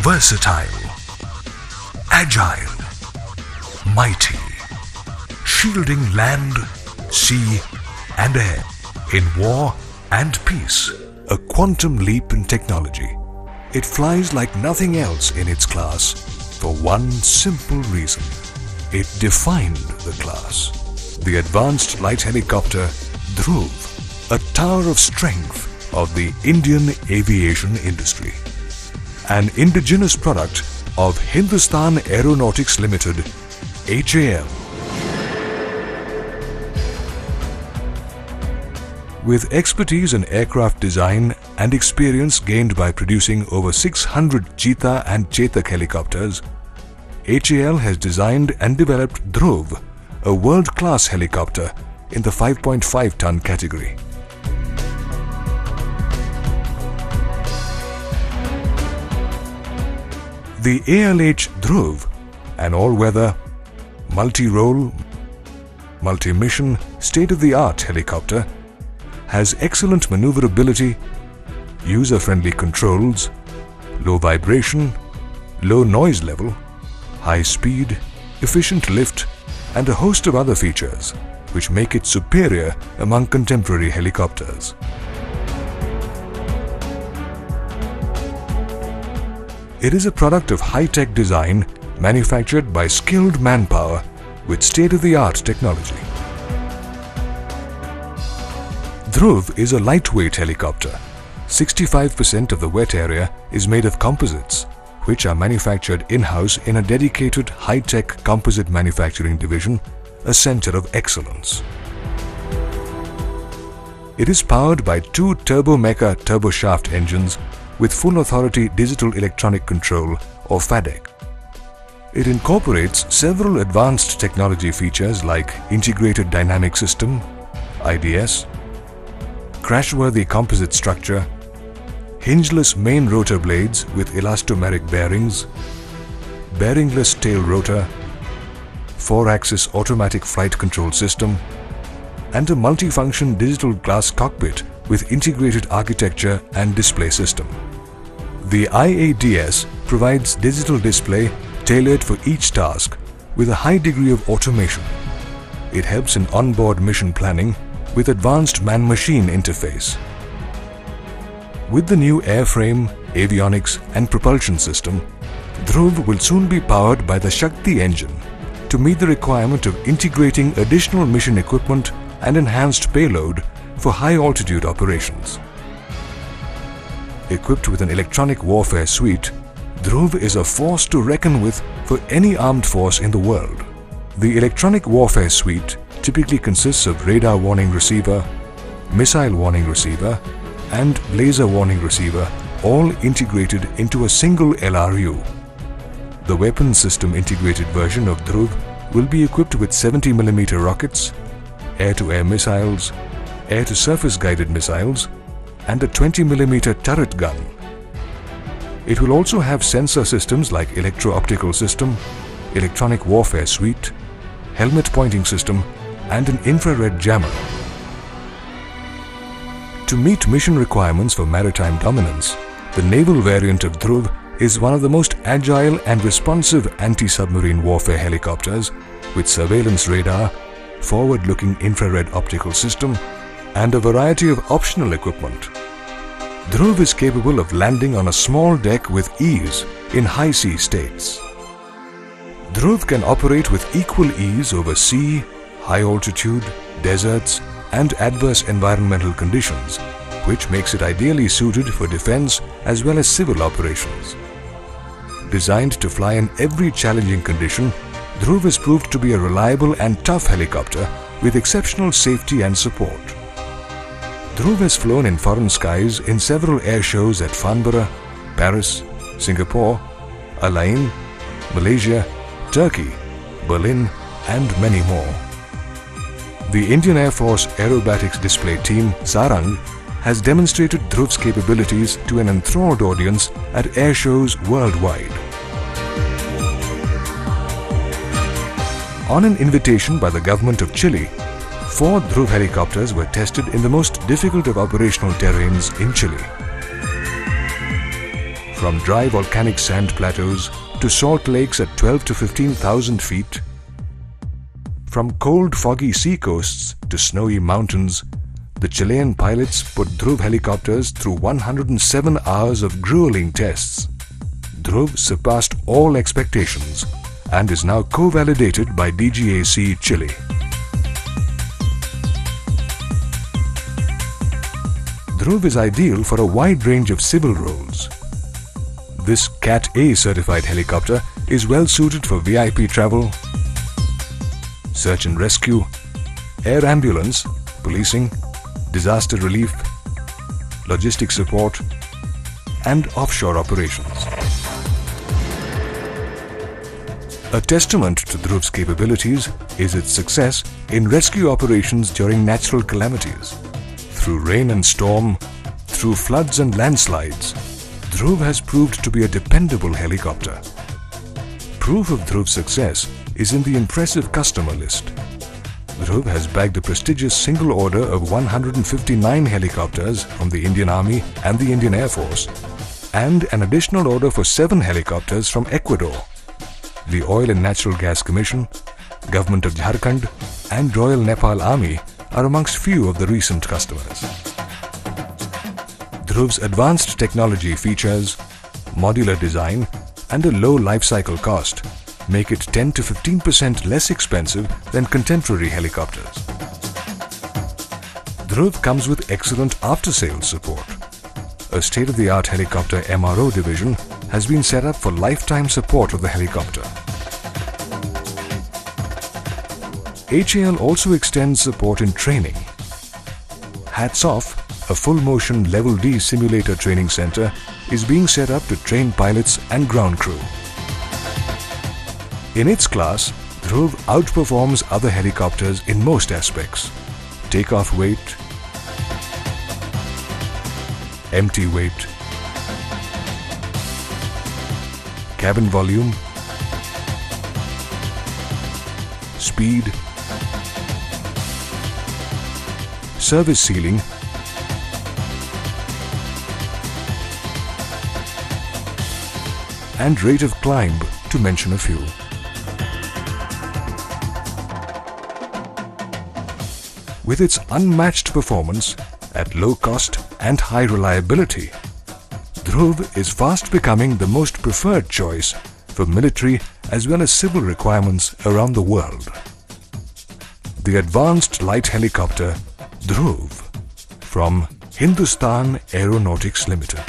versatile, agile, mighty, shielding land, sea and air in war and peace. A quantum leap in technology. It flies like nothing else in its class for one simple reason. It defined the class. The advanced light helicopter Dhruv, a tower of strength of the Indian aviation industry. An indigenous product of Hindustan Aeronautics Limited, HAL. With expertise in aircraft design and experience gained by producing over 600 Cheetah and Chetak helicopters, HAL has designed and developed Dhruv, a world-class helicopter in the 5.5-ton category. The ALH Dhruv, an all-weather, multi-role, multi-mission, state-of-the-art helicopter, has excellent maneuverability, user-friendly controls, low vibration, low noise level, high speed, efficient lift, and a host of other features which make it superior among contemporary helicopters. It is a product of high-tech design manufactured by skilled manpower with state-of-the-art technology. Dhruv is a lightweight helicopter. 65% of the wet area is made of composites, which are manufactured in-house in a dedicated high-tech composite manufacturing division, a center of excellence. It is powered by two turbomeca turboshaft engines with full authority digital electronic control or FADEC. It incorporates several advanced technology features like integrated dynamic system, IDS, crashworthy composite structure, hingeless main rotor blades with elastomeric bearings, bearingless tail rotor, 4-axis automatic flight control system, and a multifunction digital glass cockpit with integrated architecture and display system. The IADS provides digital display tailored for each task with a high degree of automation. It helps in onboard mission planning with advanced man-machine interface. With the new airframe, avionics and propulsion system, Dhruv will soon be powered by the Shakti engine to meet the requirement of integrating additional mission equipment and enhanced payload for high-altitude operations. Equipped with an electronic warfare suite, Dhruv is a force to reckon with for any armed force in the world. The electronic warfare suite typically consists of radar warning receiver, missile warning receiver, and laser warning receiver, all integrated into a single LRU. The weapon system integrated version of Dhruv will be equipped with 70mm rockets, air-to-air missiles, air-to-surface guided missiles, and a 20mm turret gun. It will also have sensor systems like electro-optical system, electronic warfare suite, helmet pointing system, and an infrared jammer. To meet mission requirements for maritime dominance, the naval variant of Dhruv is one of the most agile and responsive anti-submarine warfare helicopters with surveillance radar, forward-looking infrared optical system, and a variety of optional equipment. Dhruv is capable of landing on a small deck with ease in high sea states. Dhruv can operate with equal ease over sea, high altitude, deserts, and adverse environmental conditions, which makes it ideally suited for defense as well as civil operations. Designed to fly in every challenging condition, Dhruv has proved to be a reliable and tough helicopter with exceptional safety and support. Dhruv has flown in foreign skies in several air shows at Farnborough, Paris, Singapore, Al Ain, Malaysia, Turkey, Berlin, and many more. The Indian Air Force Aerobatics Display Team, Sarang, has demonstrated Dhruv's capabilities to an enthralled audience at air shows worldwide. On an invitation by the government of Chile, 4 Dhruv helicopters were tested in the most difficult of operational terrains in Chile. From dry volcanic sand plateaus to salt lakes at 12 to 15,000 feet, from cold foggy sea coasts to snowy mountains, the Chilean pilots put Dhruv helicopters through 107 hours of grueling tests. Dhruv surpassed all expectations and is now co-validated by DGAC Chile. Dhruv is ideal for a wide range of civil roles. This Cat A certified helicopter is well suited for VIP travel, search and rescue, air ambulance, policing, disaster relief, logistic support, and offshore operations. A testament to Dhruv's capabilities is its success in rescue operations during natural calamities. Through rain and storm, through floods and landslides, Dhruv has proved to be a dependable helicopter. Proof of Dhruv's success is in the impressive customer list. Dhruv has bagged the prestigious single order of 159 helicopters from the Indian Army and the Indian Air Force, and an additional order for 7 helicopters from Ecuador. The Oil and Natural Gas Commission, Government of Jharkhand, and Royal Nepal Army are amongst few of the recent customers. Dhruv's advanced technology features, modular design, and a low life cycle cost make it 10 to 15% less expensive than contemporary helicopters. Dhruv comes with excellent after-sales support. A state-of-the-art helicopter MRO division has been set up for lifetime support of the helicopter. HAL also extends support in training. Hats off, a full-motion Level D simulator training center is being set up to train pilots and ground crew. In its class, Dhruv outperforms other helicopters in most aspects: takeoff weight, empty weight, cabin volume, speed, service ceiling, and rate of climb, to mention a few. With its unmatched performance at low cost and high reliability, Dhruv is fast becoming the most preferred choice for military as well as civil requirements around the world. The advanced light helicopter Dhruv from Hindustan Aeronautics Limited.